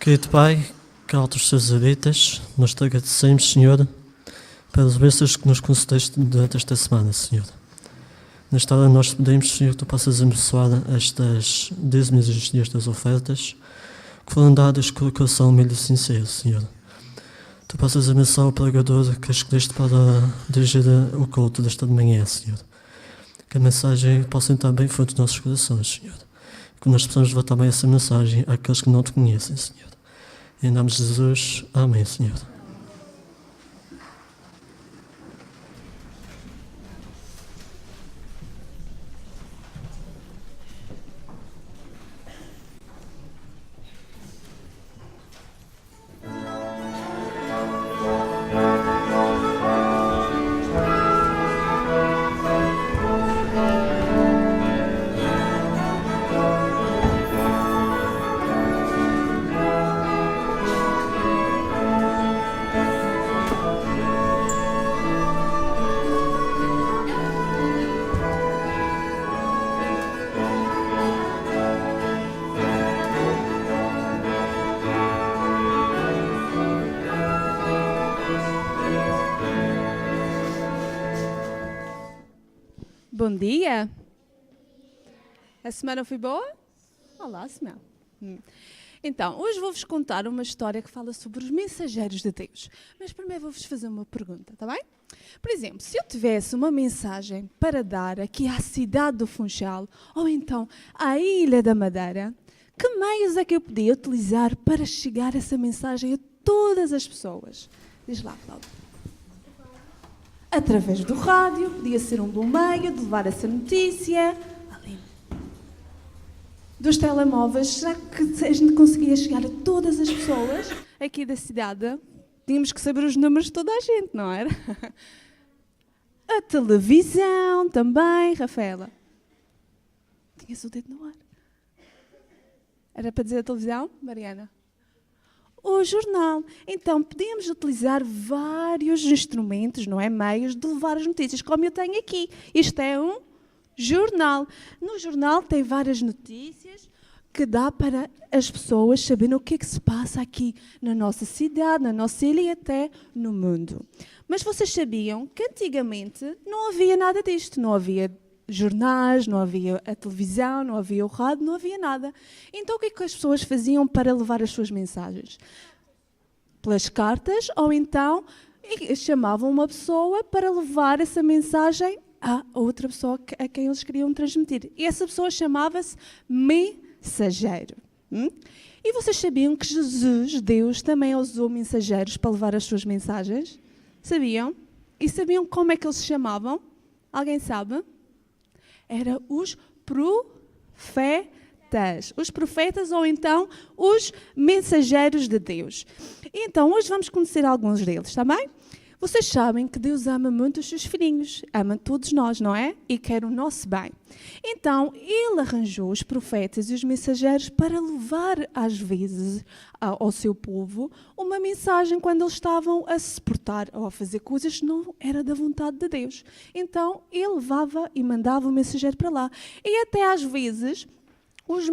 Querido Pai, que altos seus habitas, nós te agradecemos, Senhor, pelas bênçãos que nos concedeste durante esta semana, Senhor. Nesta hora nós pedimos, Senhor, que tu possas abençoar estas dízimos e estas ofertas que foram dadas com o coração humilde e sincero, Senhor. Tu possas abençoar o pregador que escolheste para dirigir o culto desta manhã, Senhor. Que a mensagem possa entrar bem fundo nos nossos corações, Senhor. Que nós possamos levar também essa mensagem àqueles que não te conhecem, Senhor. Em nome de Jesus, amém, Senhor. Bom dia! A semana foi boa? Olá, semana. Então, hoje vou-vos contar uma história que fala sobre os mensageiros de Deus. Mas primeiro vou-vos fazer uma pergunta, está bem? Por exemplo, se eu tivesse uma mensagem para dar aqui à cidade do Funchal, ou então à Ilha da Madeira, que meios é que eu podia utilizar para chegar essa mensagem a todas as pessoas? Diz lá, Cláudia. Através do rádio, podia ser um bom meio de levar essa notícia. Ali. Dos telemóveis, será que a gente conseguia chegar a todas as pessoas aqui da cidade? Tínhamos que saber os números de toda a gente, não era? A televisão também, Rafaela. Tinhas o dedo no ar. Era para dizer a televisão, Mariana? O jornal. Então, podíamos utilizar vários instrumentos, não é? Meios de levar as notícias, como eu tenho aqui. Isto é um jornal. No jornal tem várias notícias que dá para as pessoas saberem o que é que se passa aqui na nossa cidade, na nossa ilha e até no mundo. Mas vocês sabiam que antigamente não havia nada disto, não havia jornais, não havia a televisão, não havia o rádio, não havia nada. Então o que é que as pessoas faziam para levar as suas mensagens? Pelas cartas, ou então chamavam uma pessoa para levar essa mensagem a outra pessoa a quem eles queriam transmitir. E essa pessoa chamava-se mensageiro. E vocês sabiam que Jesus, Deus, também usou mensageiros para levar as suas mensagens? Sabiam? E sabiam como é que eles se chamavam? Alguém sabe? Eram os profetas. Os profetas ou então os mensageiros de Deus. E então hoje vamos conhecer alguns deles, está bem? Vocês sabem que Deus ama muito os seus filhinhos, ama todos nós, não é? E quer o nosso bem. Então, Ele arranjou os profetas e os mensageiros para levar, às vezes, ao seu povo, uma mensagem quando eles estavam a se portar ou a fazer coisas que não era da vontade de Deus. Então, Ele levava e mandava o mensageiro para lá. E até às vezes, os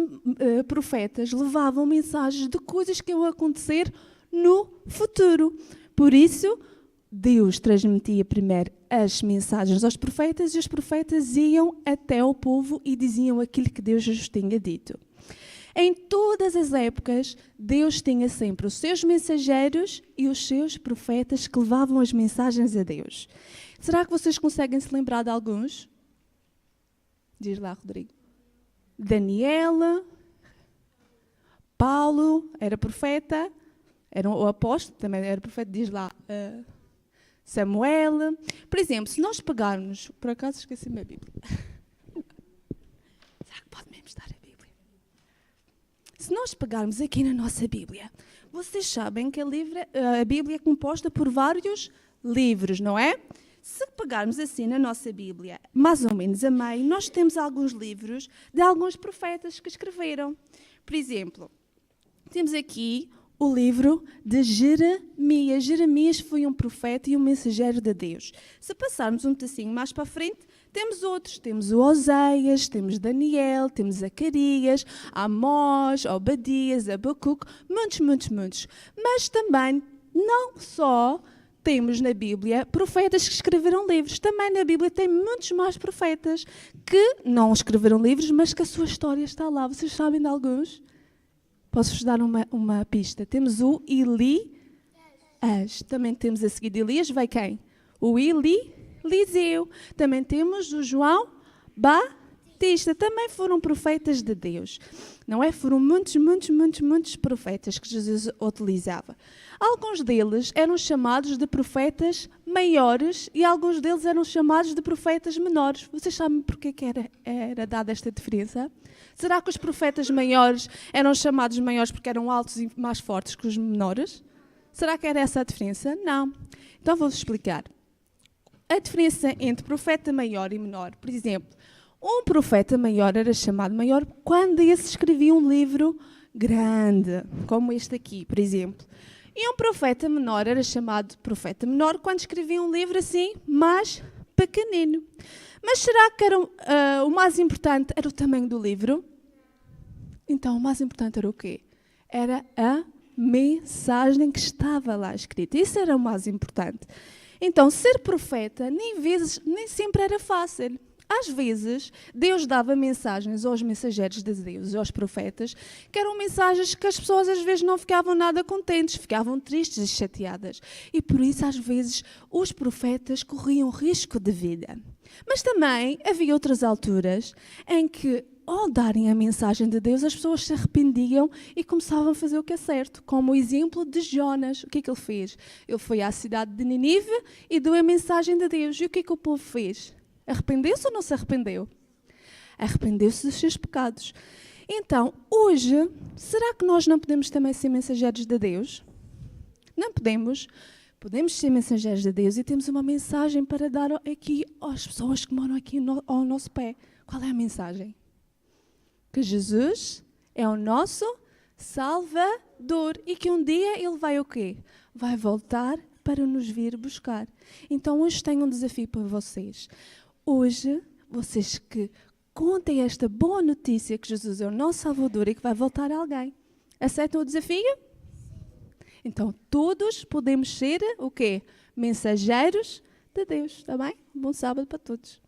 profetas levavam mensagens de coisas que iam acontecer no futuro. Por isso, Deus transmitia primeiro as mensagens aos profetas e os profetas iam até o povo e diziam aquilo que Deus lhes tinha dito. Em todas as épocas, Deus tinha sempre os seus mensageiros e os seus profetas que levavam as mensagens a Deus. Será que vocês conseguem se lembrar de alguns? Diz lá, Rodrigo. Daniela, Paulo, era profeta, era o apóstolo, também era profeta, diz lá, Samuel. Por exemplo, se nós pegarmos... Por acaso esqueci-me a Bíblia. Será que pode mesmo estar a Bíblia? Se nós pegarmos aqui na nossa Bíblia, vocês sabem que a Bíblia é composta por vários livros, não é? Se pegarmos assim na nossa Bíblia, mais ou menos a meio, nós temos alguns livros de alguns profetas que escreveram. Por exemplo, temos aqui o livro de Jeremias. Jeremias foi um profeta e um mensageiro de Deus. Se passarmos um pedacinho mais para a frente, Temos outros, temos o Oseias, temos Daniel, temos Zacarias, Amós, Obadias, Abacuque, muitos. Mas também, não só temos na Bíblia profetas que escreveram livros, também na Bíblia tem muitos mais profetas que não escreveram livros, mas que a sua história está lá. Vocês sabem de alguns? Posso-vos dar uma pista. Temos o Elias, também temos a seguir de Elias, vai quem? O Eliseu. Também temos o João Batista. Também foram profetas de Deus. Não é? Foram muitos profetas que Jesus utilizava. Alguns deles eram chamados de profetas maiores e alguns deles eram chamados de profetas menores. Vocês sabem porquê que era dada esta diferença? Será que os profetas maiores eram chamados maiores porque eram altos e mais fortes que os menores? Será que era essa a diferença? Não. Então vou-vos explicar. A diferença entre profeta maior e menor, por exemplo, um profeta maior era chamado maior quando esse escrevia um livro grande, como este aqui, por exemplo. E um profeta menor era chamado profeta menor quando escrevia um livro assim, mais pequenino. Mas será que o mais importante era o tamanho do livro? Então, o mais importante era o quê? Era a mensagem que estava lá escrita. Isso era o mais importante. Então, ser profeta nem sempre era fácil. Às vezes, Deus dava mensagens aos mensageiros de Deus, aos profetas, que eram mensagens que as pessoas às vezes não ficavam nada contentes, ficavam tristes e chateadas. E por isso, às vezes, os profetas corriam risco de vida. Mas também havia outras alturas em que, ao darem a mensagem de Deus, as pessoas se arrependiam e começavam a fazer o que é certo. Como o exemplo de Jonas. O que é que ele fez? Ele foi à cidade de Nínive e deu a mensagem de Deus. E o que é que o povo fez? Arrependeu-se ou não se arrependeu? Arrependeu-se dos seus pecados. Então, hoje, será que nós não podemos também ser mensageiros de Deus? Não podemos. Podemos ser mensageiros de Deus e temos uma mensagem para dar aqui às pessoas que moram aqui ao nosso pé. Qual é a mensagem? Que Jesus é o nosso Salvador e que um dia Ele vai o quê? Vai voltar para nos vir buscar. Então hoje tenho um desafio para vocês. Hoje, vocês que contem esta boa notícia que Jesus é o nosso Salvador e que vai voltar alguém. Aceitam o desafio? Então todos podemos ser o quê? Mensageiros de Deus, está bem? Bom sábado para todos.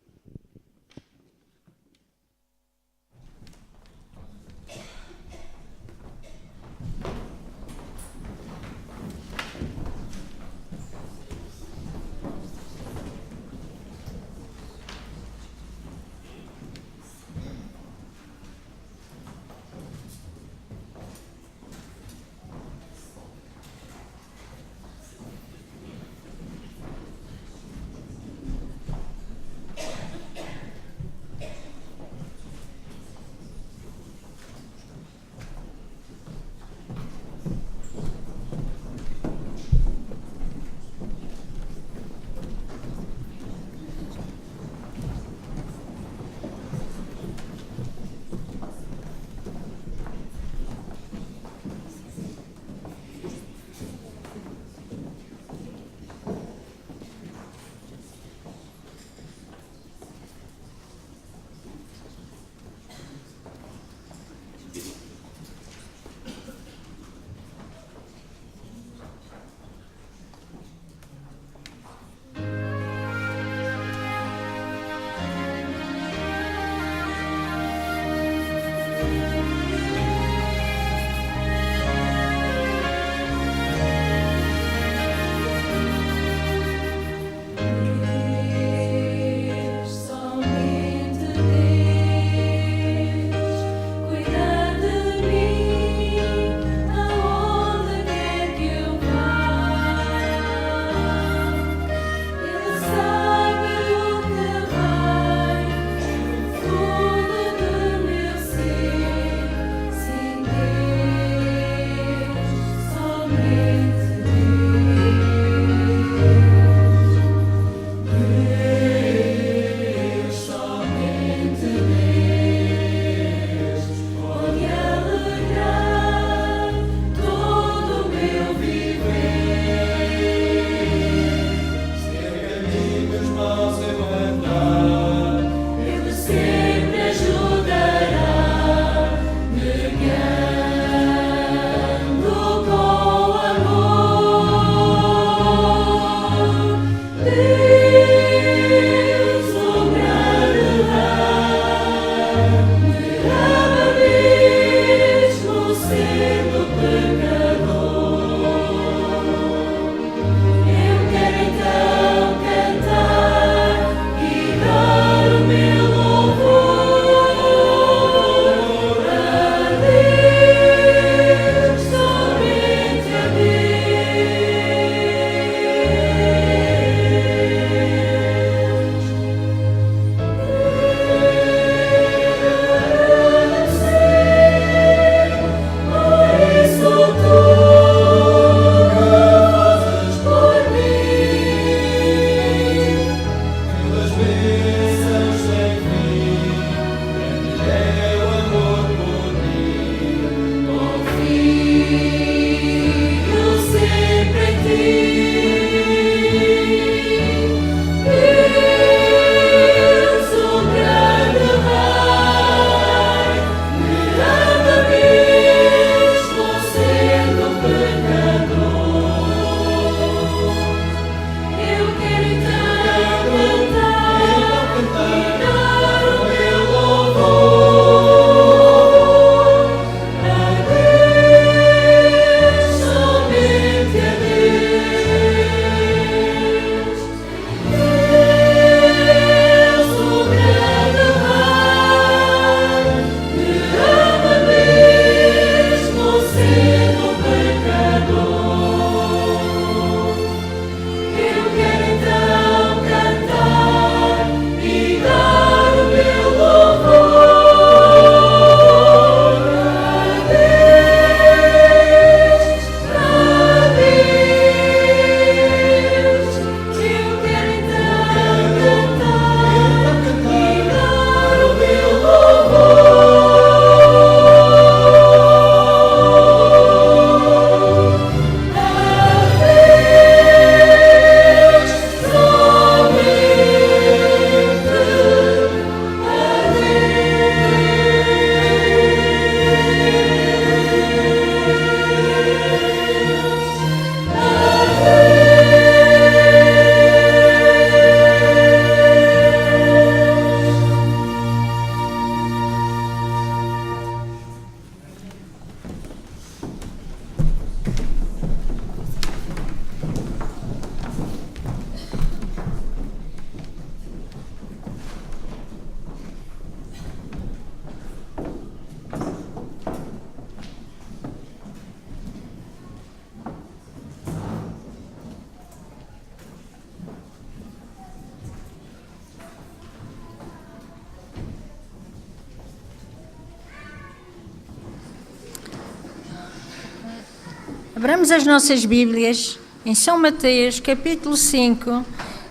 Abramos as nossas Bíblias em São Mateus, capítulo 5,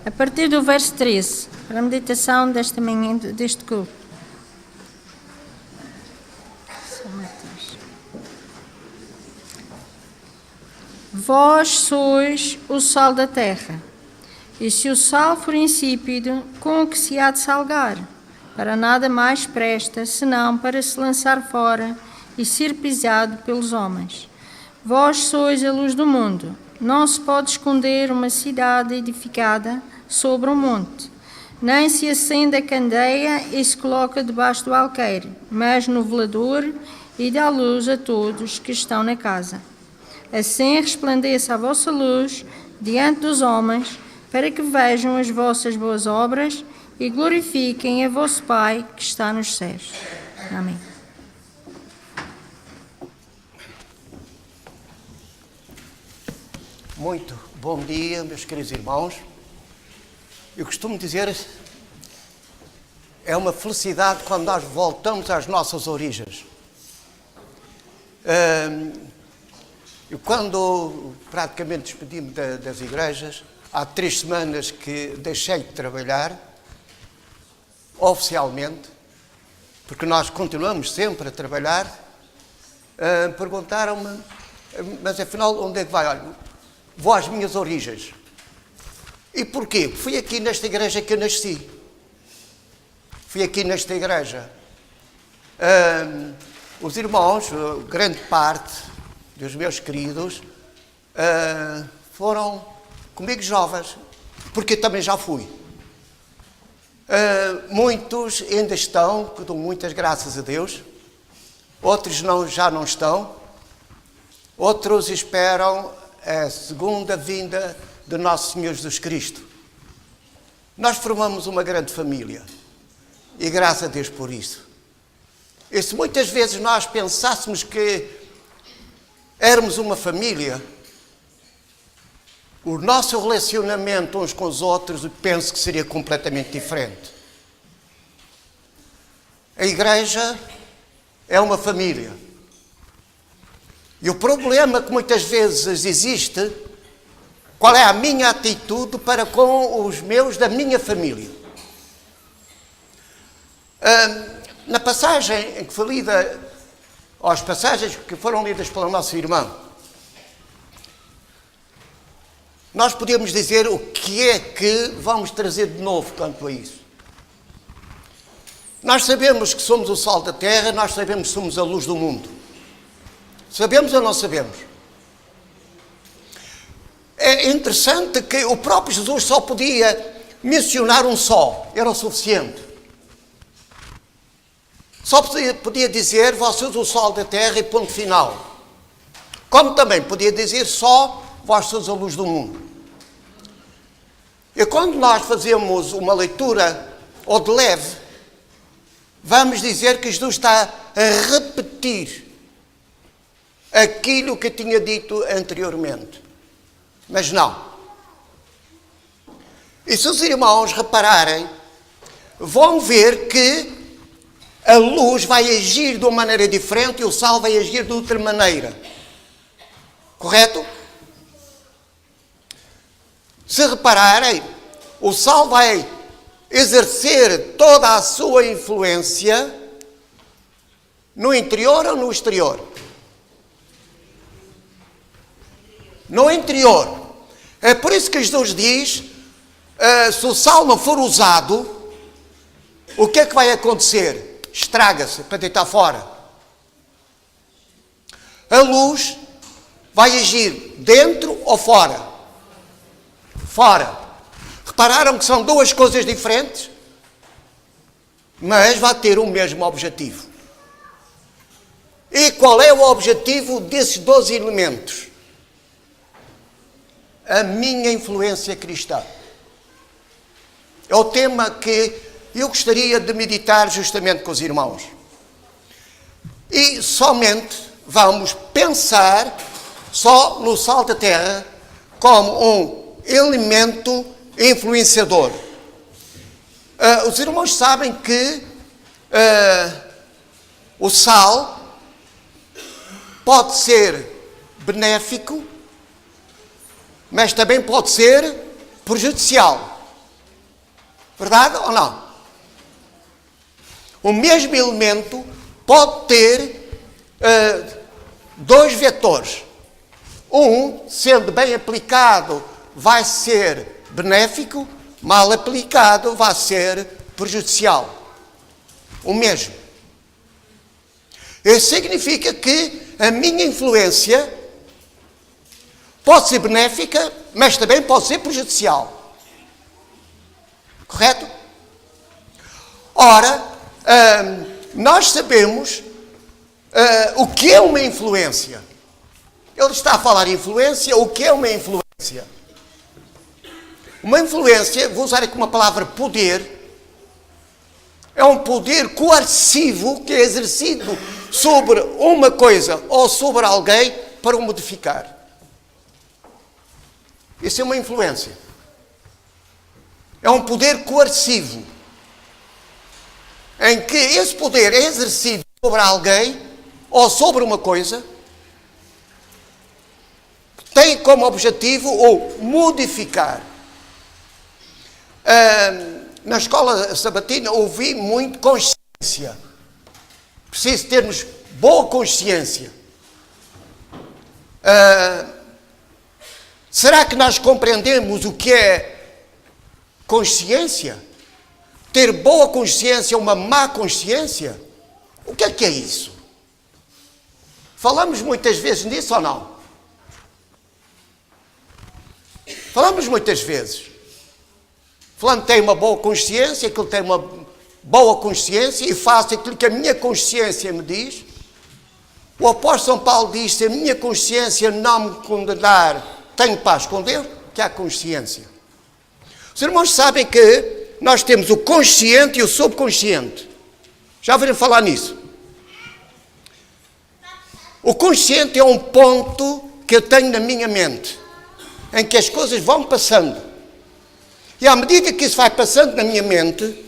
a partir do verso 13, para a meditação desta manhã, deste culto. São Mateus. Vós sois o sal da terra, e se o sal for insípido, com o que se há de salgar? Para nada mais presta, senão para se lançar fora e ser pisado pelos homens. Vós sois a luz do mundo. Não se pode esconder uma cidade edificada sobre um monte. Nem se acende a candeia e se coloca debaixo do alqueire, mas no velador, e dá luz a todos que estão na casa. Assim resplandeça a vossa luz diante dos homens, para que vejam as vossas boas obras e glorifiquem a vosso Pai que está nos céus. Amém. Muito bom dia, meus queridos irmãos. Eu costumo dizer, é uma felicidade quando nós voltamos às nossas origens. Eu quando praticamente despedi-me das igrejas, há 3 semanas que deixei de trabalhar, oficialmente, porque nós continuamos sempre a trabalhar, perguntaram-me, mas afinal onde é que vai? Olha, vou às minhas origens. E porquê? Fui aqui nesta igreja que eu nasci. Fui aqui nesta igreja. Os irmãos, grande parte dos meus queridos, foram comigo jovens, porque eu também já fui. Muitos ainda estão, que dou muitas graças a Deus. Outros já não estão. Outros esperam a segunda vinda de Nosso Senhor Jesus Cristo. Nós formamos uma grande família e graças a Deus por isso. E se muitas vezes nós pensássemos que éramos uma família, o nosso relacionamento uns com os outros, eu penso que seria completamente diferente. A igreja é uma família. E o problema que muitas vezes existe, qual é a minha atitude para com os meus da minha família? Na passagem em que foi lida, ou as passagens que foram lidas pelo nosso irmão, nós podemos dizer o que é que vamos trazer de novo quanto a isso. Nós sabemos que somos o sal da terra, nós sabemos que somos a luz do mundo. Sabemos ou não sabemos? É interessante que o próprio Jesus só podia mencionar um só, era o suficiente. Só podia dizer, vós sois o sal da terra e ponto final. Como também podia dizer só, vós sois a luz do mundo. E quando nós fazemos uma leitura, ou de leve, vamos dizer que Jesus está a repetir aquilo que tinha dito anteriormente. Mas não. E se os irmãos repararem, vão ver que a luz vai agir de uma maneira diferente e o sal vai agir de outra maneira. Correto? Se repararem, o sal vai exercer toda a sua influência no interior ou no exterior? No interior. É por isso que Jesus diz, se o sal não for usado, o que é que vai acontecer? Estraga-se para deitar fora. A luz vai agir dentro ou fora? Fora. Repararam que são duas coisas diferentes? Mas vai ter o mesmo objetivo. E qual é o objetivo desses 12 elementos? A minha influência cristã. É o tema que eu gostaria de meditar justamente com os irmãos. E somente vamos pensar só no sal da terra como um elemento influenciador. Os irmãos sabem que o sal pode ser benéfico, mas também pode ser prejudicial. Verdade ou não? O mesmo elemento pode ter dois vetores. Um, sendo bem aplicado, vai ser benéfico, mal aplicado, vai ser prejudicial. O mesmo. Isso significa que a minha influência pode ser benéfica, mas também pode ser prejudicial. Correto? Ora, nós sabemos o que é uma influência. Ele está a falar influência. O que é uma influência? Uma influência, vou usar aqui uma palavra poder, é um poder coercivo que é exercido sobre uma coisa ou sobre alguém para o modificar. Isso é uma influência. É um poder coercivo, em que esse poder é exercido sobre alguém ou sobre uma coisa, tem como objetivo o modificar. Na escola sabatina ouvi muito consciência. Preciso termos boa consciência. Será que nós compreendemos o que é consciência? Ter boa consciência, uma má consciência? O que é isso? Falamos muitas vezes nisso ou não? Falamos muitas vezes. Fulano tem uma boa consciência, aquele tem uma boa consciência e faço aquilo que a minha consciência me diz. O apóstolo São Paulo diz: se a minha consciência não me condenar, tenho paz com Deus, que há consciência. Os irmãos sabem que nós temos o consciente e o subconsciente. Já ouviram falar nisso? O consciente é um ponto que eu tenho na minha mente, em que as coisas vão passando. E à medida que isso vai passando na minha mente,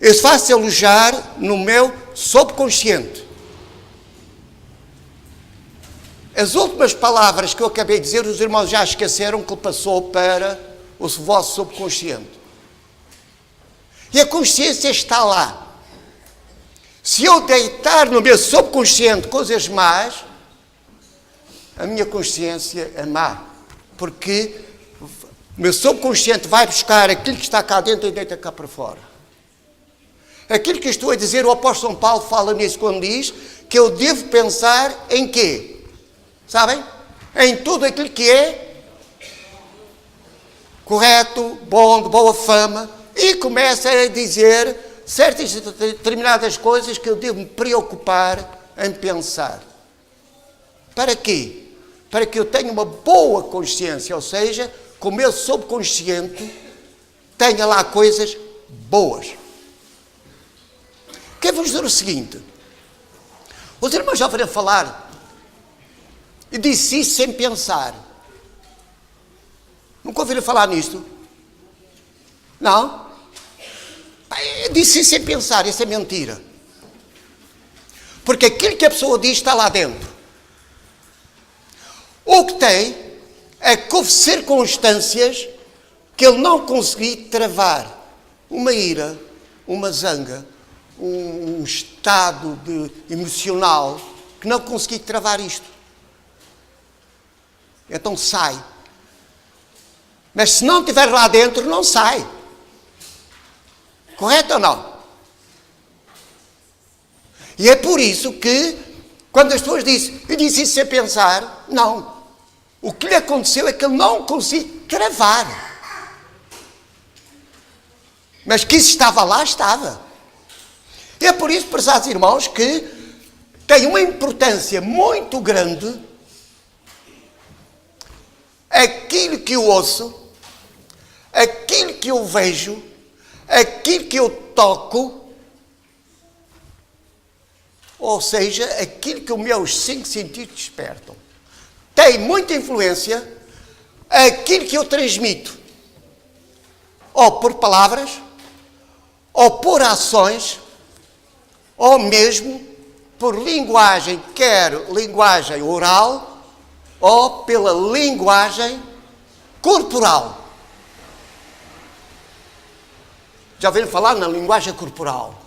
isso vai se alojar no meu subconsciente. As últimas palavras que eu acabei de dizer, os irmãos já esqueceram que passou para o vosso subconsciente. E a consciência está lá. Se eu deitar no meu subconsciente coisas más, a minha consciência é má. Porque o meu subconsciente vai buscar aquilo que está cá dentro e deita cá para fora. Aquilo que estou a dizer, o apóstolo São Paulo fala nisso quando diz que eu devo pensar em quê? Sabem? Em tudo aquilo que é correto, bom, de boa fama, e começa a dizer certas e determinadas coisas que eu devo me preocupar em pensar. Para quê? Para que eu tenha uma boa consciência, ou seja, que o meu subconsciente tenha lá coisas boas. Quero-vos dizer o seguinte: os irmãos já ouviram falar, e disse isso sem pensar. Nunca ouviram falar nisto? Não? Eu disse isso sem pensar, isso é mentira. Porque aquilo que a pessoa diz está lá dentro. O que tem é que houve circunstâncias que ele não conseguiu travar. Uma ira, uma zanga, um estado emocional que não consegui travar isto. Então sai. Mas se não estiver lá dentro, não sai. Correto ou não? E é por isso que, quando as pessoas dizem, eu disse isso sem pensar, não. O que lhe aconteceu é que ele não conseguiu travar. Mas que isso estava lá, estava. E é por isso, prezados irmãos, que tem uma importância muito grande aquilo que eu ouço, aquilo que eu vejo, aquilo que eu toco, ou seja, aquilo que os meus 5 sentidos despertam. Tem muita influência aquilo que eu transmito, ou por palavras, ou por ações, ou mesmo por linguagem, quer linguagem oral, ou pela linguagem corporal. Já ouviram falar na linguagem corporal?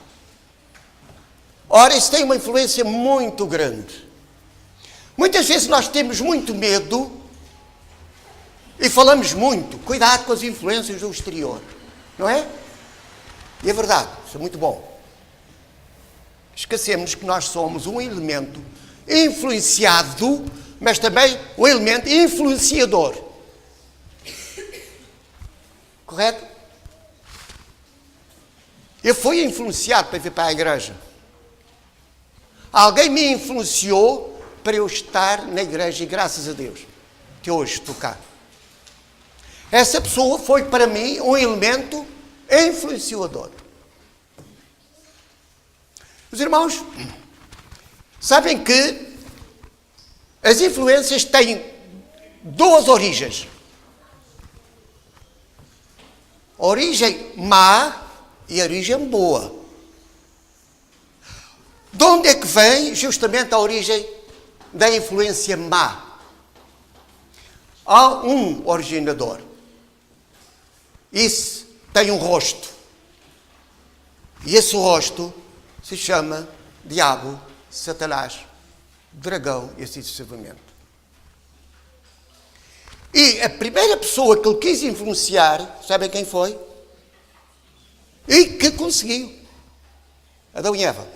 Ora, isso tem uma influência muito grande. Muitas vezes nós temos muito medo e falamos muito. Cuidado com as influências do exterior. Não é? E é verdade, isso é muito bom. Esquecemos que nós somos um elemento influenciado, mas também um elemento influenciador. Correto? Eu fui influenciado para vir para a igreja. Alguém me influenciou para eu estar na igreja e graças a Deus que hoje estou cá. Essa pessoa foi para mim um elemento influenciador. Os irmãos, sabem que as influências têm duas origens. A origem má e a origem boa. De onde é que vem justamente a origem da influência má? Há um originador. Isso tem um rosto. E esse rosto se chama Diabo, Satanás, Dragão e assim sucessivamente. E a primeira pessoa que ele quis influenciar, sabem quem foi? E que conseguiu? Adão e Eva.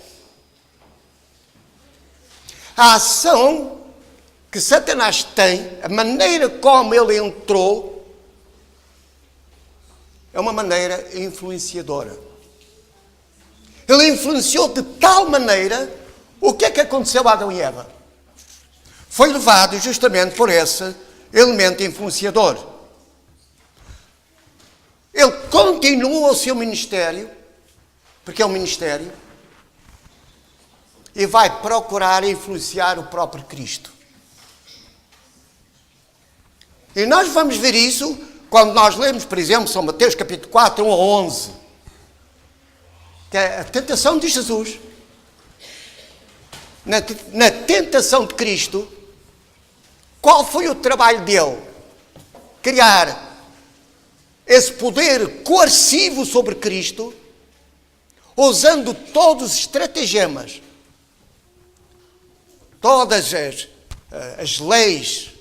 A ação que Satanás tem, a maneira como ele entrou, é uma maneira influenciadora. Ele influenciou de tal maneira, o que é que aconteceu a Adão e Eva? Foi levado justamente por esse elemento influenciador. Ele continua o seu ministério, porque é um ministério, e vai procurar influenciar o próprio Cristo. E nós vamos ver isso quando nós lemos, por exemplo, São Mateus capítulo 4, 1 a 11, que é a tentação de Jesus. Na tentação de Cristo, qual foi o trabalho dele? Criar esse poder coercivo sobre Cristo, usando todos os estratagemas, todas as leis,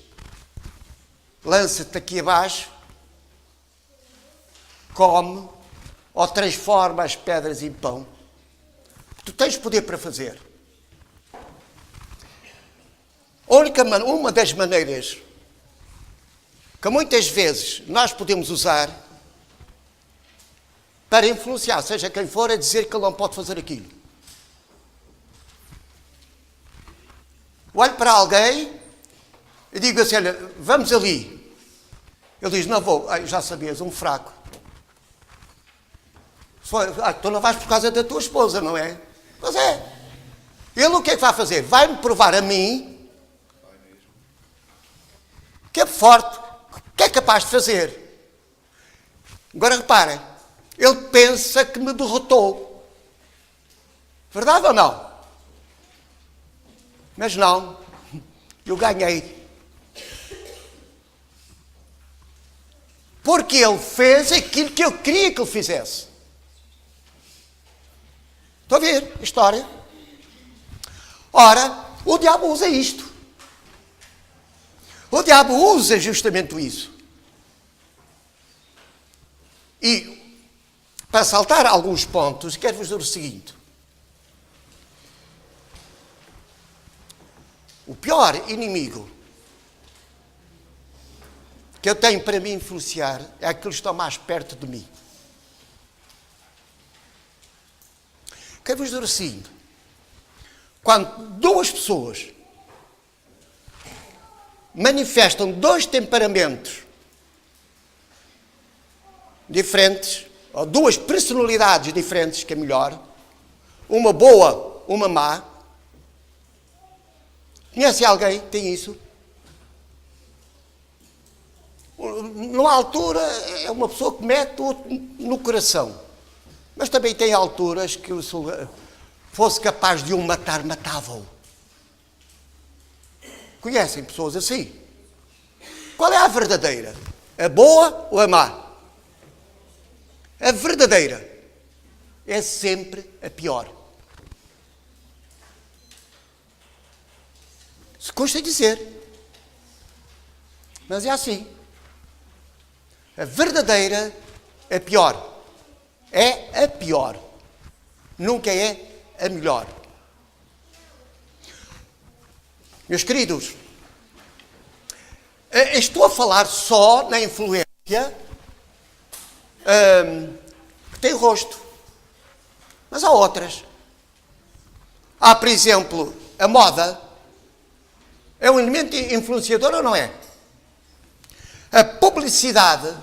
lança-te aqui abaixo, come ou transforma as pedras em pão. Tu tens poder para fazer. Uma das maneiras que muitas vezes nós podemos usar para influenciar, seja quem for, a dizer que ele não pode fazer aquilo. Olho para alguém e digo assim, olha, vamos ali. Ele diz, não vou. Já sabias, um fraco. Tu não vais por causa da tua esposa, não é? Pois é. Ele o que é que vai fazer? Vai-me provar a mim que é forte, que é capaz de fazer. Agora reparem, ele pensa que me derrotou. Verdade ou não? Mas não, eu ganhei. Porque ele fez aquilo que eu queria que ele fizesse. Estão a ver a história? Ora, o diabo usa isto. O diabo usa justamente isso. E, para saltar alguns pontos, quero-vos dizer o seguinte. O pior inimigo que eu tenho para me influenciar é aqueles que estão mais perto de mim. Quero-vos dizer o seguinte. Quando duas pessoas manifestam dois temperamentos diferentes, ou duas personalidades diferentes, que é melhor, uma boa, uma má. Conhece alguém que tem isso? Numa altura é uma pessoa que mete o outro no coração. Mas também tem alturas que se fosse capaz de o matar, matava-o. Conhecem pessoas assim? Qual é a verdadeira? A boa ou a má? A verdadeira é sempre a pior. Se custa dizer, mas é assim. A verdadeira é pior. É a pior. Nunca é a melhor. Meus queridos, estou a falar só na influência que tem rosto. Mas há outras. Há, por exemplo, a moda. É um elemento influenciador ou não é? A publicidade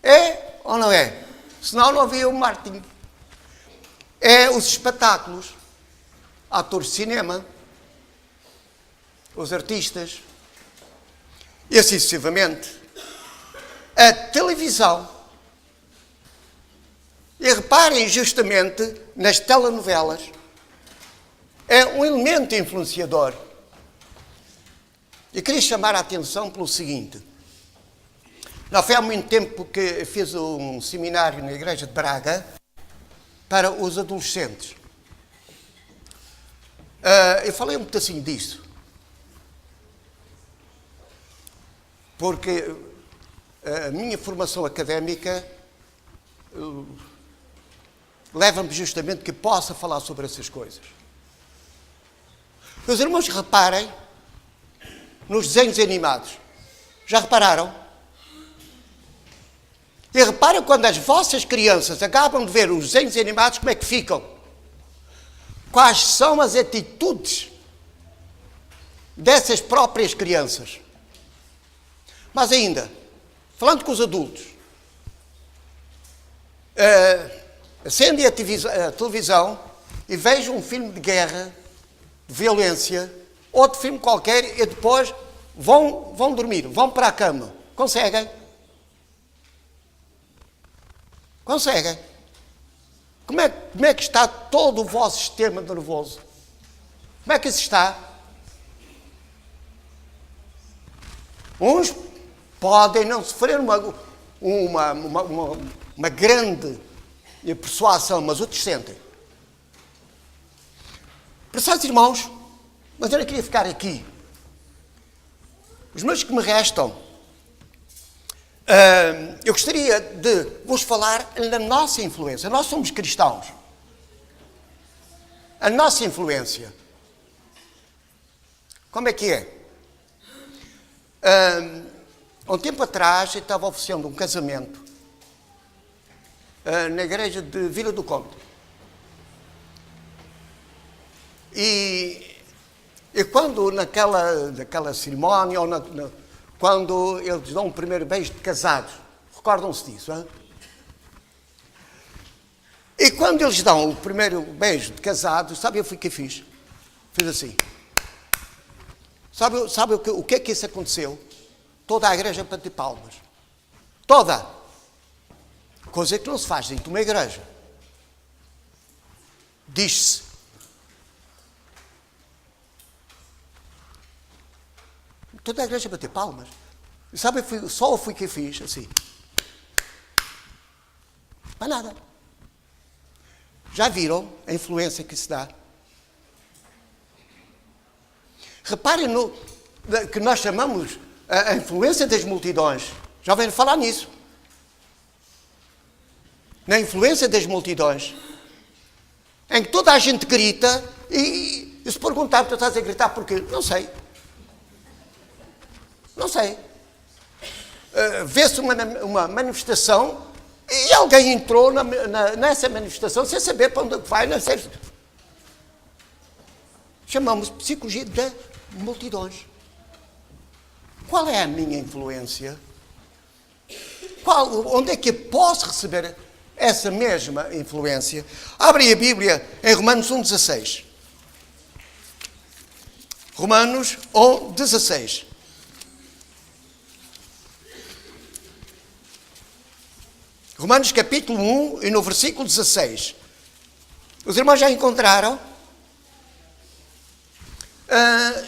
é ou não é? Senão não havia o marketing. É os espetáculos, atores de cinema, os artistas, e assim sucessivamente. A televisão. E reparem justamente nas telenovelas. É um elemento influenciador. Eu queria chamar a atenção pelo seguinte. Não foi há muito tempo que fiz um seminário na Igreja de Braga para os adolescentes. Eu falei um pedacinho disso. Porque a minha formação académica leva-me justamente que possa falar sobre essas coisas. Meus irmãos, reparem nos desenhos animados. Já repararam? E reparem quando as vossas crianças acabam de ver os desenhos animados, como é que ficam? Quais são as atitudes dessas próprias crianças? Mas ainda, falando com os adultos, acendem a televisão e vejam um filme de guerra, de violência, outro filme qualquer, e depois vão dormir, vão para a cama. Conseguem? Conseguem? Como é que está todo o vosso sistema nervoso? Como é que isso está? Uns podem não sofrer uma grande persuasão, mas outros sentem. Prezados irmãos, mas eu não queria ficar aqui. Os minutos que me restam, eu gostaria de vos falar na nossa influência. Nós somos cristãos. A nossa influência. Como é que é? Há um tempo atrás, eu estava oferecendo um casamento na igreja de Vila do Conde. E quando naquela cerimónia, ou quando eles dão o primeiro beijo de casados, recordam-se disso, hein? E quando eles dão o primeiro beijo de casados, sabe o que eu fiz? Fiz assim. Sabe o que é que isso aconteceu? Toda a igreja bateu palmas. Toda. Coisa que não se faz dentro de uma igreja. Diz-se. Toda a igreja bateu palmas. E sabe, só fui que eu fiz assim. Mas nada. Já viram a influência que se dá? Reparem que nós chamamos a influência das multidões. Já ouviram falar nisso? Na influência das multidões. Em que toda a gente grita e se perguntar, tu estás a gritar porquê? Não sei. Não sei. Vê-se uma manifestação e alguém entrou nessa manifestação sem saber para onde vai. Não sei. Chamamos de psicologia de multidões. Qual é a minha influência? Onde é que eu posso receber essa mesma influência? Abre a Bíblia em Romanos 1,16. Romanos 1,16. Romanos capítulo 1 e no versículo 16. Os irmãos já encontraram?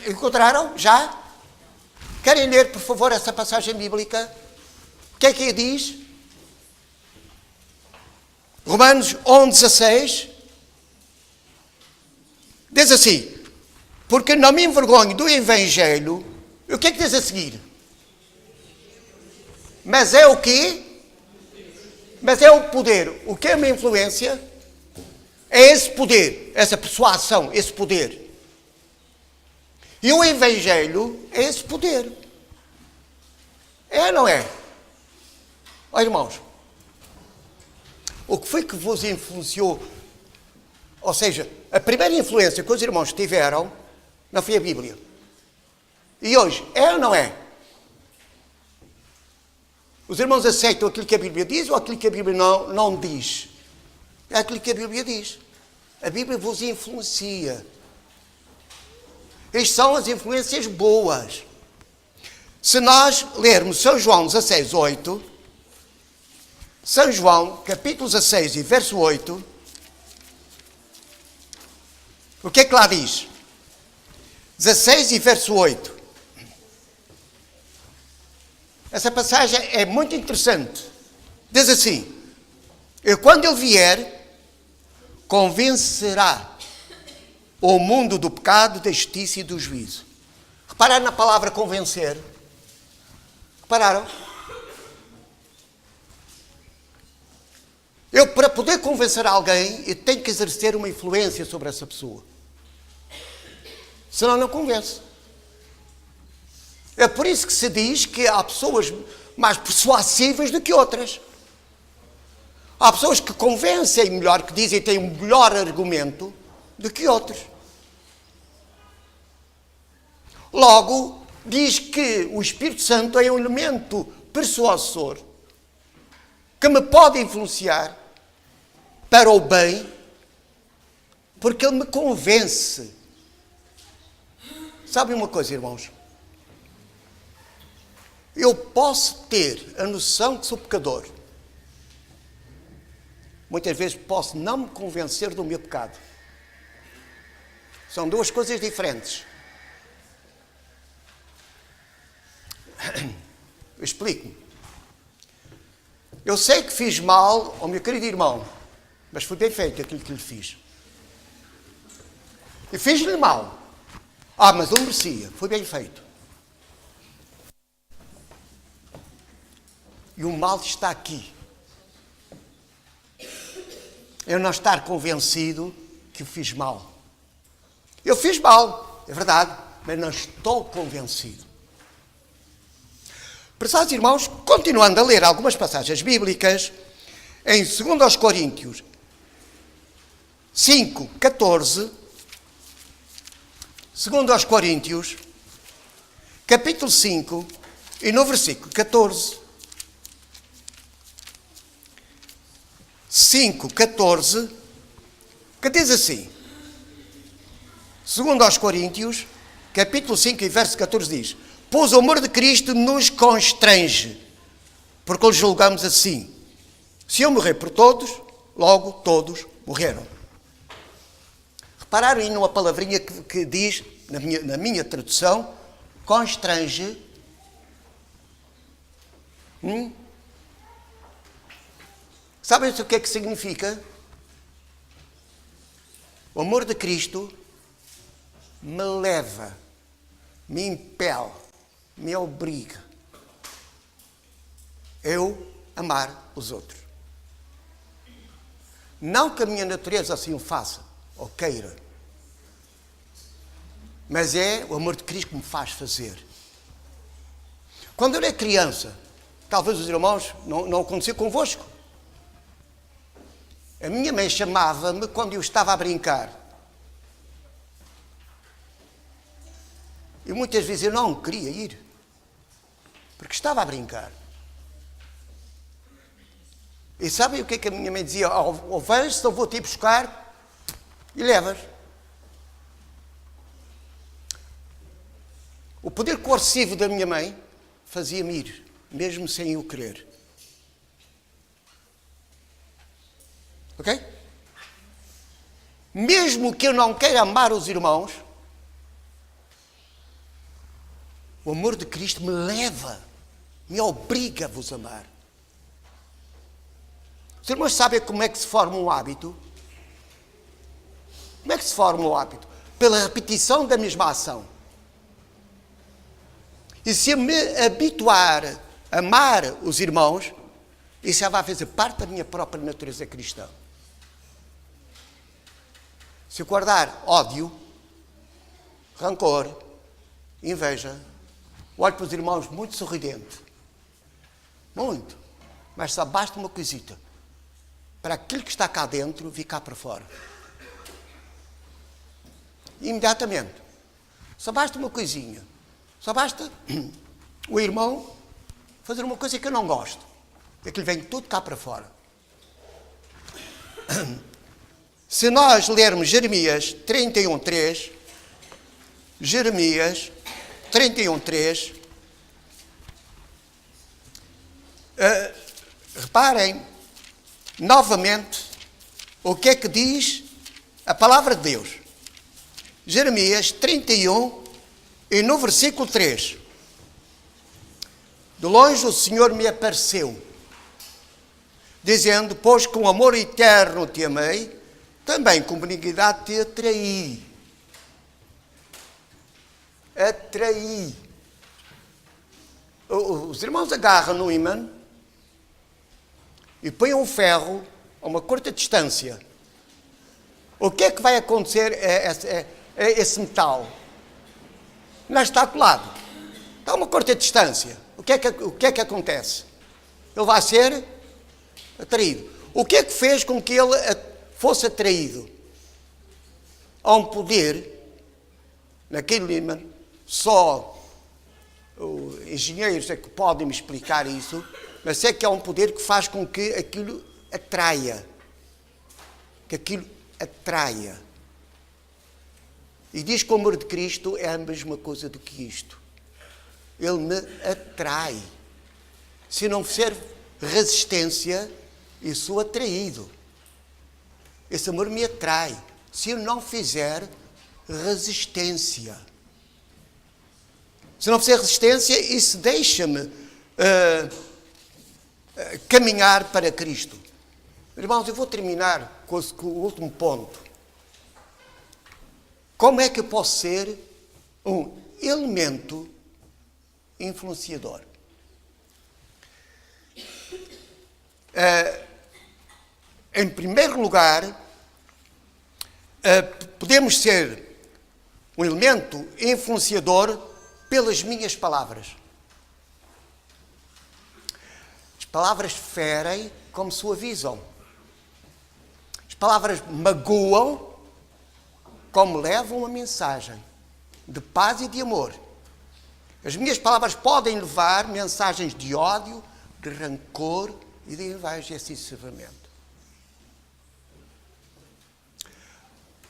Encontraram? Já? Querem ler, por favor, essa passagem bíblica? O que é que diz? Romanos 11:16. Diz assim: porque não me envergonho do Evangelho. E o que é que diz a seguir? Mas é o quê? Mas é o poder. O que é uma influência? É esse poder, essa persuasão, esse poder. E o Evangelho é esse poder. É ou não é? Olha, irmãos, o que foi que vos influenciou? Ou seja, a primeira influência que os irmãos tiveram não foi a Bíblia. E hoje, é ou não é? Os irmãos aceitam aquilo que a Bíblia diz ou aquilo que a Bíblia não diz? É aquilo que a Bíblia diz. A Bíblia vos influencia. Estas são as influências boas. Se nós lermos São João 16:8, São João, capítulo 16 e verso 8, o que é que lá diz? 16 e verso 8. Essa passagem é muito interessante. Diz assim: e quando ele vier, convencerá o mundo do pecado, da justiça e do juízo. Repararam na palavra convencer? Repararam? Eu, para poder convencer alguém, eu tenho que exercer uma influência sobre essa pessoa. Senão não convenço. É por isso que se diz que há pessoas mais persuasivas do que outras. Há pessoas que convencem melhor, que dizem que têm um melhor argumento do que outros. Logo, diz que o Espírito Santo é um elemento persuasor que me pode influenciar para o bem, porque ele me convence. Sabem uma coisa, irmãos? Eu posso ter a noção que sou pecador. Muitas vezes posso não me convencer do meu pecado. São duas coisas diferentes. Explico-me. Eu sei que fiz mal ao meu querido irmão, mas foi bem feito aquilo que lhe fiz. E fiz-lhe mal. Mas ele merecia. Foi bem feito. E o mal está aqui. Eu não estar convencido que o fiz mal. Eu fiz mal, é verdade, mas não estou convencido. Prezados irmãos, continuando a ler algumas passagens bíblicas, em 2 Coríntios 5:14, 2 Coríntios, capítulo 5, e no versículo 14, 5:14, que diz assim, 2 Coríntios, capítulo 5 e verso 14 diz: pois o amor de Cristo nos constrange, porque o julgamos assim: se eu morrer por todos, logo todos morreram. Repararam aí numa palavrinha que diz, na minha tradução, constrange. Sabem o que é que significa? O amor de Cristo me leva, me impele, me obriga eu amar os outros. Não que a minha natureza assim o faça, ou queira, mas é o amor de Cristo que me faz fazer. Quando eu era criança, talvez os irmãos não aconteceu convosco, a minha mãe chamava-me quando eu estava a brincar. E muitas vezes eu não queria ir, porque estava a brincar. E sabem o que é que a minha mãe dizia? Ou vais, então vou-te ir buscar e levas. O poder coercivo da minha mãe fazia-me ir, mesmo sem eu querer. Ok? Mesmo que eu não queira amar os irmãos, O amor de Cristo me leva, me obriga a vos amar. Os irmãos sabem como é que se forma um hábito? Como é que se forma um hábito? Pela repetição da mesma ação. E se eu me habituar a amar os irmãos, isso já vai fazer parte da minha própria natureza cristã. Se eu guardar ódio, rancor, inveja, olho para os irmãos muito sorridente. Muito. Mas só basta uma coisita. Para aquilo que está cá dentro, vir cá para fora. Imediatamente. Só basta uma coisinha. Só basta o irmão fazer uma coisa que eu não gosto. E aquilo vem tudo cá para fora. Se nós lermos Jeremias 31:3, Jeremias 31:3, reparem novamente o que é que diz a palavra de Deus. Jeremias 31 e no versículo 3. De longe o Senhor me apareceu, dizendo: pois com amor eterno te amei, também com benignidade te atraí. Atraí. Os irmãos agarram no ímã e põem um ferro a uma curta distância. O que é que vai acontecer a esse metal? Não está colado. Está a uma curta distância. O que é que acontece? Ele vai ser atraído. O que é que fez com que ele fosse atraído? Há um poder naquele ímã. Só os engenheiros é que podem me explicar isso, mas sei que há um poder que faz com que aquilo atraia. Que aquilo atraia. E diz que o amor de Cristo é a mesma coisa do que isto. Ele me atrai. Se não fizer resistência, eu sou atraído. Esse amor me atrai. Se eu não fizer resistência. Se não fizer resistência, isso deixa-me caminhar para Cristo. Irmãos, eu vou terminar com o último ponto. Como é que eu posso ser um elemento influenciador? Em primeiro lugar, podemos ser um elemento influenciador pelas minhas palavras. As palavras ferem como suavizam. As palavras magoam como levam a mensagem de paz e de amor. As minhas palavras podem levar mensagens de ódio, de rancor e de inveja, e assim sucessivamente.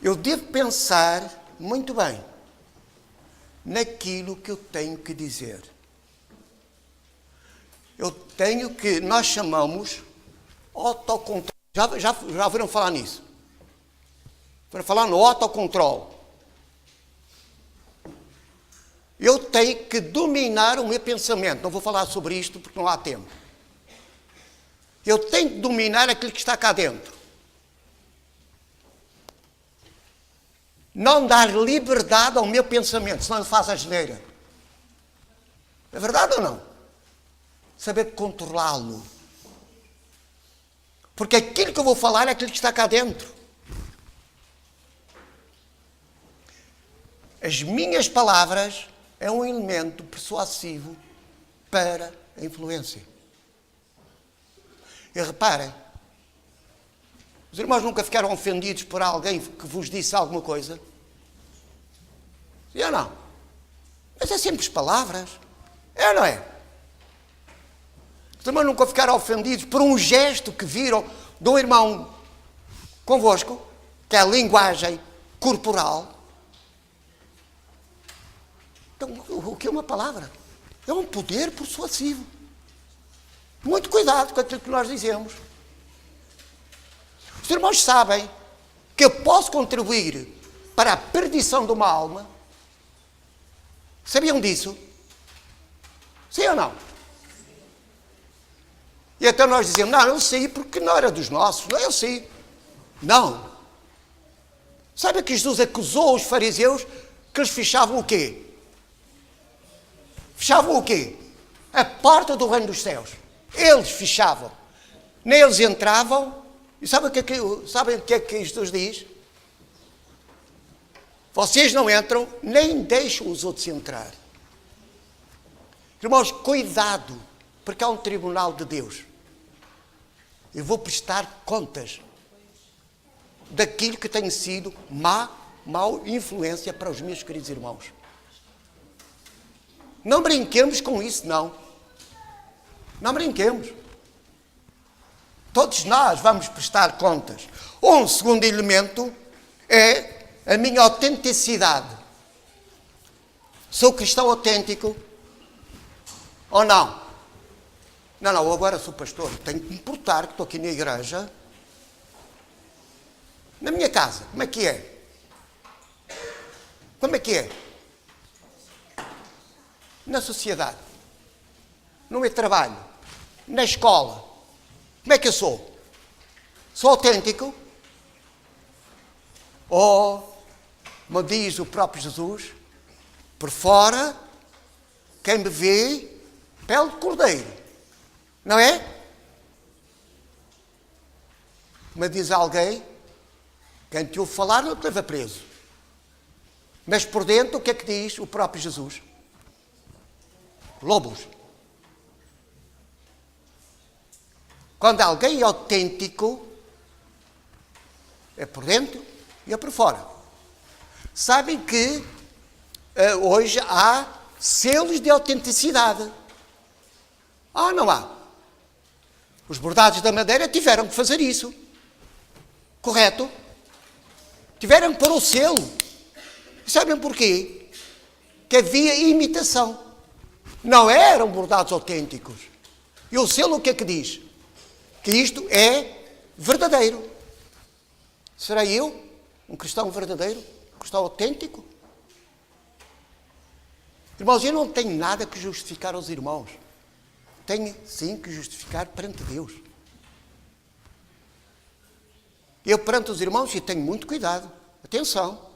Eu devo pensar muito bem naquilo que eu tenho que dizer. Eu tenho que, nós chamamos autocontrole. Já ouviram falar nisso? Para falar no autocontrole. Eu tenho que dominar o meu pensamento. Não vou falar sobre isto porque não há tempo. Eu tenho que dominar aquilo que está cá dentro. Não dar liberdade ao meu pensamento, senão ele faz a asneira. É verdade ou não? Saber controlá-lo. Porque aquilo que eu vou falar é aquilo que está cá dentro. As minhas palavras é um elemento persuasivo para a influência. E reparem, os irmãos nunca ficaram ofendidos por alguém que vos disse alguma coisa? Eu não. Mas é simples palavras. É ou não é? Os irmãos nunca ficaram ofendidos por um gesto que viram de um irmão convosco, que é a linguagem corporal. Então, o que é uma palavra? É um poder persuasivo. Muito cuidado com aquilo que nós dizemos. Os irmãos sabem que eu posso contribuir para a perdição de uma alma. Sabiam disso? Sim ou não? E então nós dizemos, não, eu sei porque não era dos nossos. Não, eu sei. Não. Sabe que Jesus acusou os fariseus que eles fechavam o quê? Fechavam o quê? A porta do reino dos céus. Eles fechavam. Nem eles entravam. E sabem o que é que Jesus diz? Vocês não entram, nem deixam os outros entrar. Irmãos, cuidado, porque há um tribunal de Deus. Eu vou prestar contas daquilo que tem sido mau influência para os meus queridos irmãos. Não brinquemos com isso, não. Não brinquemos. Todos nós vamos prestar contas. Um segundo elemento é a minha autenticidade. Sou cristão autêntico ou não? Não, eu agora sou pastor. Tenho que me importar que estou aqui na igreja. Na minha casa, como é que é? Como é que é? Na sociedade, no meu trabalho, na escola, como é que eu sou? Sou autêntico? Ou, como diz o próprio Jesus, por fora, quem me vê, pele de cordeiro, não é? Mas diz alguém, quem te ouve falar não te leva preso. Mas por dentro, o que é que diz o próprio Jesus? Lobos. Quando alguém é autêntico, é por dentro e é por fora. Sabem que hoje há selos de autenticidade. Não há? Os bordados da Madeira tiveram que fazer isso. Correto? Tiveram que pôr o selo. E sabem porquê? Que havia imitação. Não eram bordados autênticos. E o selo o que é que diz? Que isto é verdadeiro. Será eu um cristão verdadeiro? Um cristão autêntico? Irmãos, eu não tenho nada que justificar aos irmãos. Tenho, sim, que justificar perante Deus. Eu perante os irmãos e tenho muito cuidado. Atenção.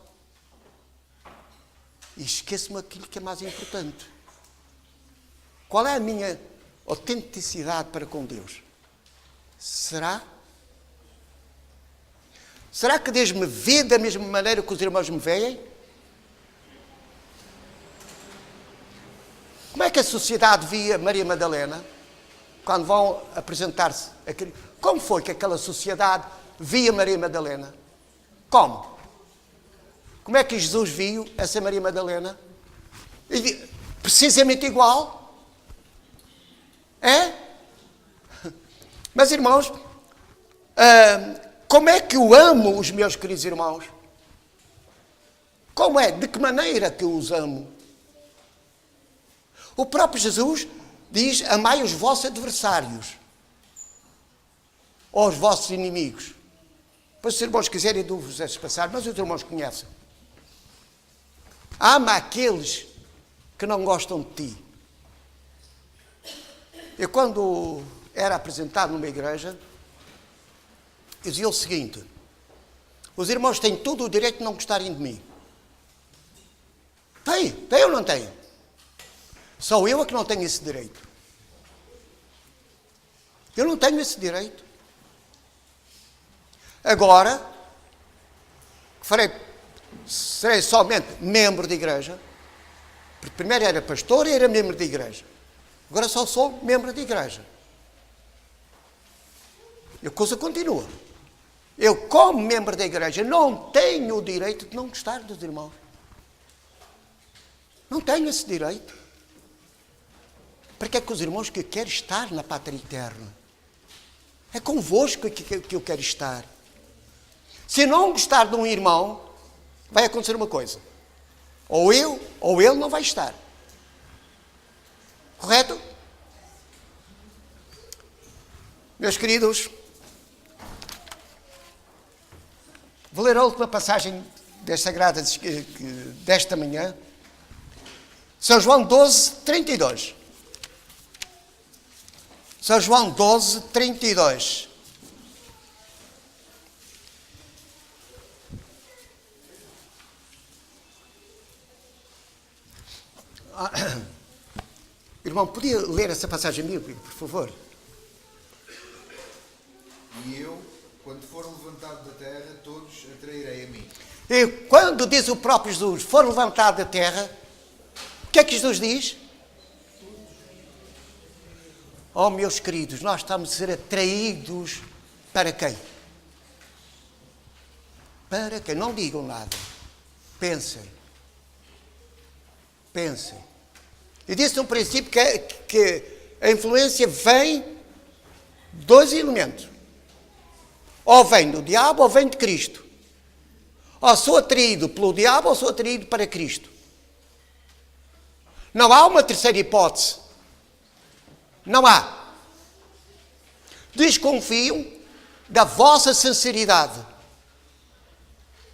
E esqueço-me aquilo que é mais importante. Qual é a minha autenticidade para com Deus? Será que Deus me vê da mesma maneira que os irmãos me veem? Como é que a sociedade via Maria Madalena quando vão apresentar-se? Como foi que aquela sociedade via Maria Madalena? Como? Como é que Jesus viu essa Maria Madalena? Precisamente igual. É? Mas, irmãos, como é que eu amo os meus queridos irmãos? Como é? De que maneira que eu os amo? O próprio Jesus diz, amai os vossos adversários. Ou os vossos inimigos. Pois se os irmãos quiserem, dou-vos esses passagens, mas os irmãos conhecem. Ama aqueles que não gostam de ti. Eu, quando era apresentado numa igreja, eu dizia o seguinte: os irmãos têm todo o direito de não gostarem de mim. Tem ou não tem? Só eu é que não tenho esse direito. Eu não tenho esse direito. Agora, serei somente membro de igreja, porque primeiro era pastor e era membro de igreja. Agora só sou membro de igreja. E a coisa continua. Eu, como membro da igreja, não tenho o direito de não gostar dos irmãos. Não tenho esse direito. Porque é com os irmãos que eu quero estar na pátria eterna. É convosco que eu quero estar. Se não gostar de um irmão, vai acontecer uma coisa. Ou eu, ou ele não vai estar. Correto? Meus queridos, vou ler a última passagem das Sagradas desta manhã. São João 12, 32. São João 12, 32. Irmão, podia ler essa passagem bíblica, por favor? E eu, quando for levantado da terra, todos atrairei a mim. E quando diz o próprio Jesus, for levantado da terra, o que é que Jesus diz? Oh, meus queridos, nós estamos a ser atraídos para quem? Para quem? Não digam nada. Pensem. Pensem. E disse um princípio que a influência vem de dois elementos. Ou vem do diabo ou vem de Cristo. Ou sou atraído pelo diabo ou sou atraído para Cristo. Não há uma terceira hipótese. Não há. Desconfiam da vossa sinceridade.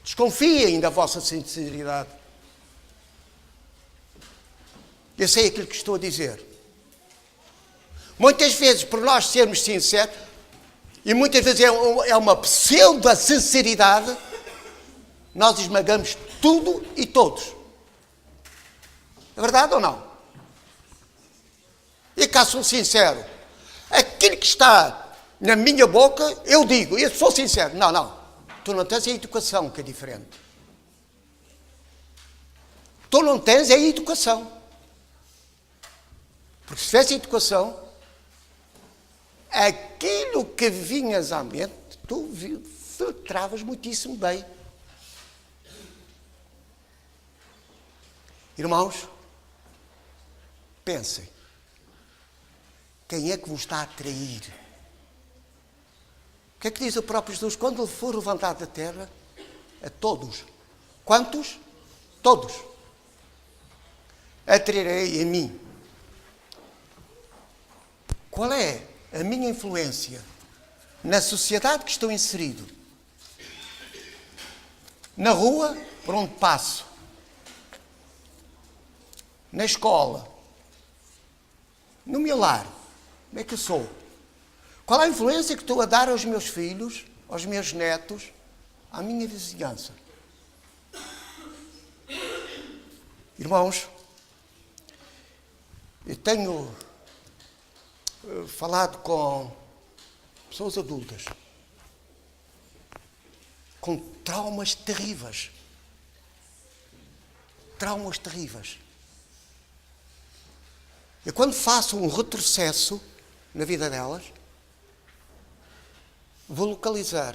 Desconfiem da vossa sinceridade. Eu sei aquilo que estou a dizer. Muitas vezes, por nós sermos sinceros, e muitas vezes é uma pseudo-sinceridade, nós esmagamos tudo e todos. É verdade ou não? E cá sou sincero. Aquilo que está na minha boca, eu digo. Eu sou sincero. Não. Tu não tens a educação, que é diferente. Tu não tens a educação. Porque se tivesse educação, aquilo que vinhas à mente, tu filtravas muitíssimo bem. Irmãos, pensem. Quem é que vos está a atrair? O que é que diz o próprio Jesus? Quando ele for levantado da terra, a todos. Quantos? Todos. Atrairei a mim. Qual é a minha influência na sociedade que estou inserido? Na rua, por onde passo. Na escola. No meu lar. Como é que eu sou? Qual a influência que estou a dar aos meus filhos, aos meus netos, à minha vizinhança? Irmãos, eu tenho falado com pessoas adultas com traumas terríveis. Traumas terríveis. E quando faço um retrocesso na vida delas, vou localizar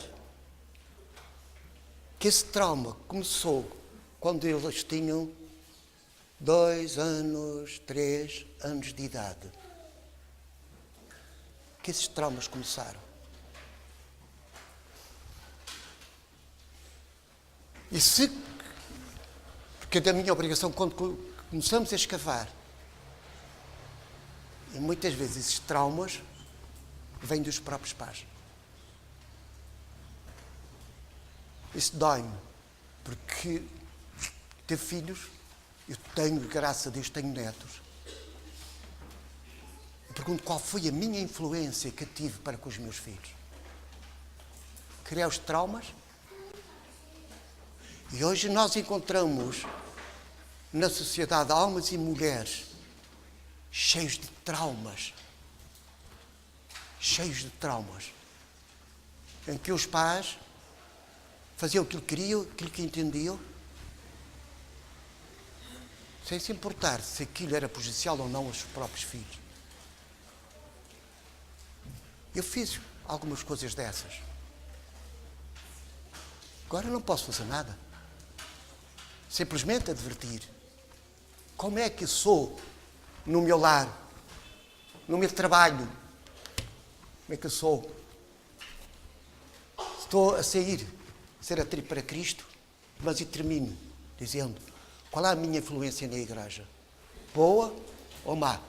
que esse trauma começou quando eles tinham 2 anos, 3 anos de idade. Que esses traumas começaram. E se, porque é da minha obrigação, quando começamos a escavar, e muitas vezes esses traumas vêm dos próprios pais. Isso dói-me, porque ter filhos, eu tenho, graças a Deus, tenho netos. Eu pergunto qual foi a minha influência que tive para com os meus filhos. Criar os traumas. E hoje nós encontramos na sociedade homens e mulheres cheios de traumas. Cheios de traumas. Em que os pais faziam aquilo que queriam, aquilo que entendiam, sem se importar se aquilo era prejudicial ou não aos próprios filhos. Eu fiz algumas coisas dessas. Agora não posso fazer nada. Simplesmente advertir. Como é que eu sou no meu lar, no meu trabalho? Como é que eu sou? Estou a ser atraído para Cristo, mas eu termino dizendo, qual é a minha influência na igreja? Boa ou má?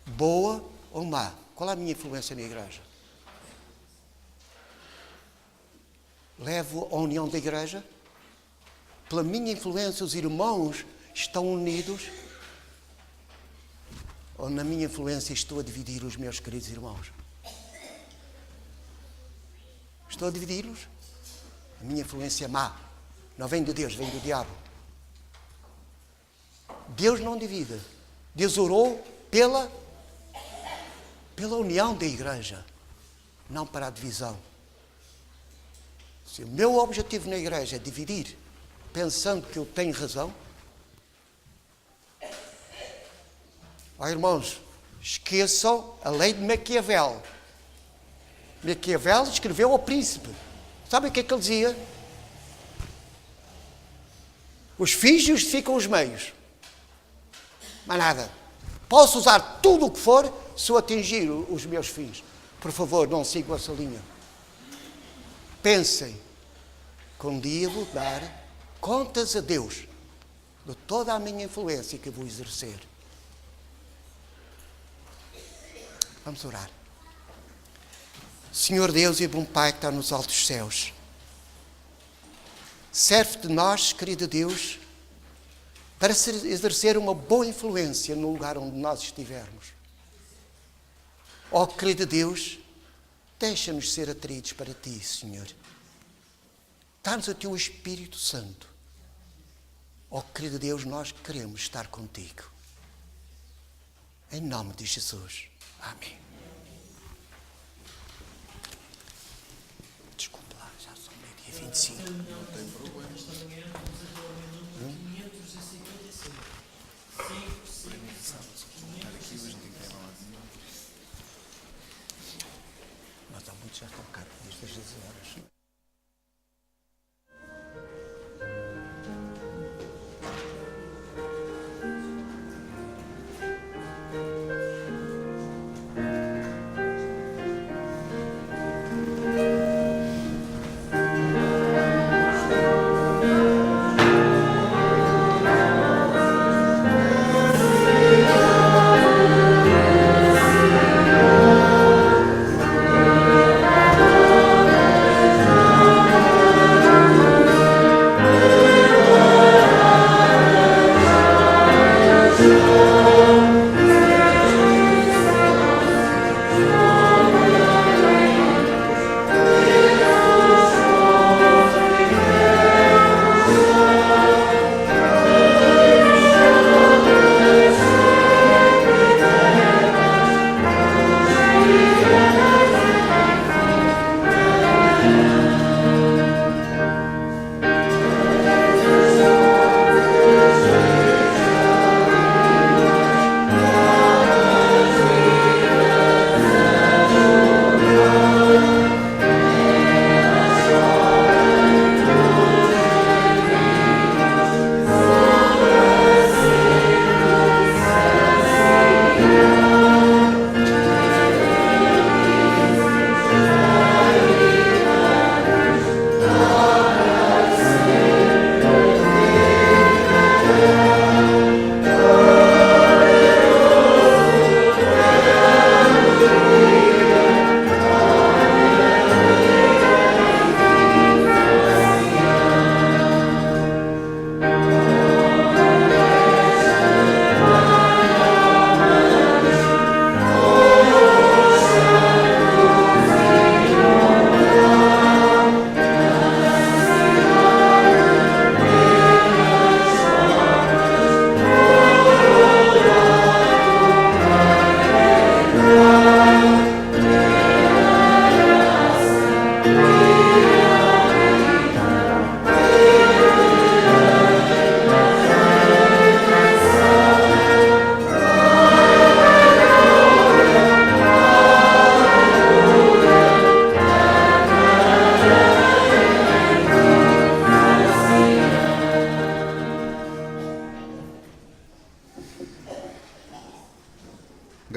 Boa ou má? Qual é a minha influência na igreja? Levo a união da igreja? Pela minha influência, os irmãos estão unidos? ou na minha influência estou a dividir os meus queridos irmãos? Estou a dividi-los? A minha influência é má. Não vem de Deus, vem do diabo. Deus não divide. Deus orou pela união da igreja, não para a divisão. Se o meu objetivo na igreja é dividir, pensando que eu tenho razão, irmãos, esqueçam a lei de Maquiavel. Maquiavel escreveu ao príncipe. Sabe o que é que ele dizia? Os fins justificam os meios. Mais nada. Posso usar tudo o que for se eu atingir os meus fins. Por favor, não sigam essa linha. Pensem que um dia vou dar contas a Deus de toda a minha influência que vou exercer. Vamos orar. Senhor Deus e bom Pai que está nos altos céus, serve de nós, querido Deus, para exercer uma boa influência no lugar onde nós estivermos. Ó, querido Deus, deixa-nos ser atraídos para Ti, Senhor. Dá-nos o Teu Espírito Santo. Ó, querido Deus, nós queremos estar contigo. Em nome de Jesus. Amém. Desculpa lá, já são meio-dia 25. Não tem problema. Mas há muitos já estão cá desde as 12 horas.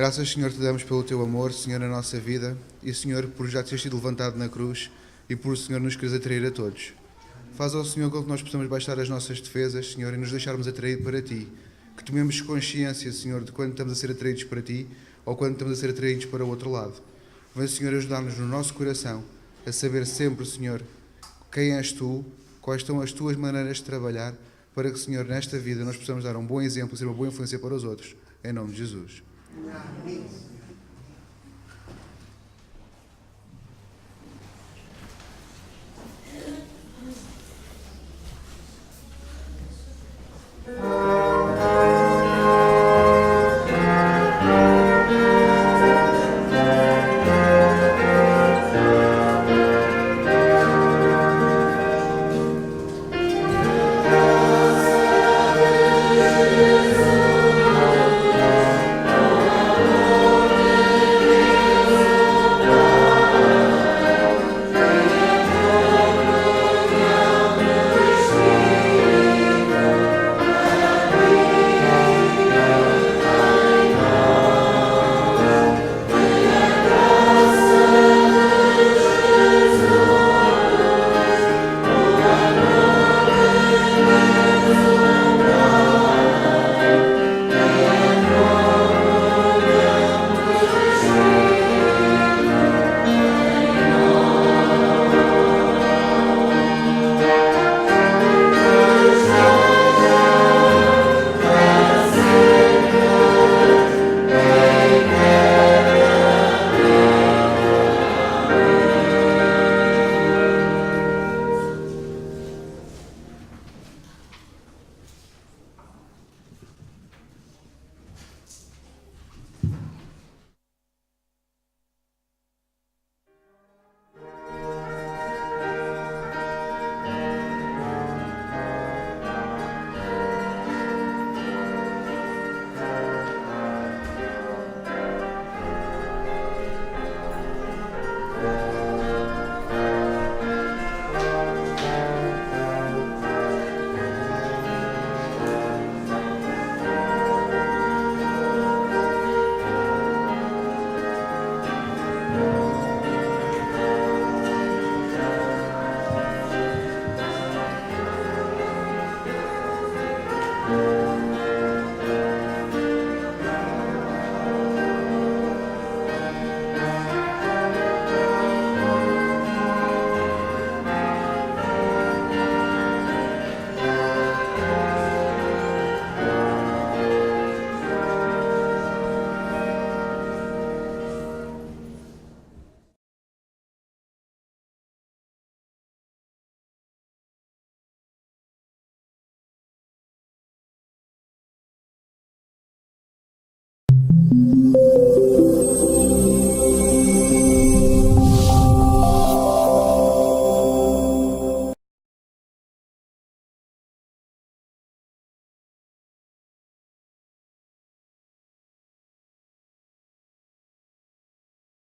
Graças, Senhor, te damos pelo teu amor, Senhor, na nossa vida e, Senhor, por já teres sido levantado na cruz e por, Senhor, nos queres atrair a todos. Faz ao Senhor com que nós possamos baixar as nossas defesas, Senhor, e nos deixarmos atrair para Ti. Que tomemos consciência, Senhor, de quando estamos a ser atraídos para Ti ou quando estamos a ser atraídos para o outro lado. Vem, Senhor, ajudar-nos no nosso coração a saber sempre, Senhor, quem és Tu, quais são as Tuas maneiras de trabalhar, para que, Senhor, nesta vida nós possamos dar um bom exemplo, ser uma boa influência para os outros. Em nome de Jesus. Amém.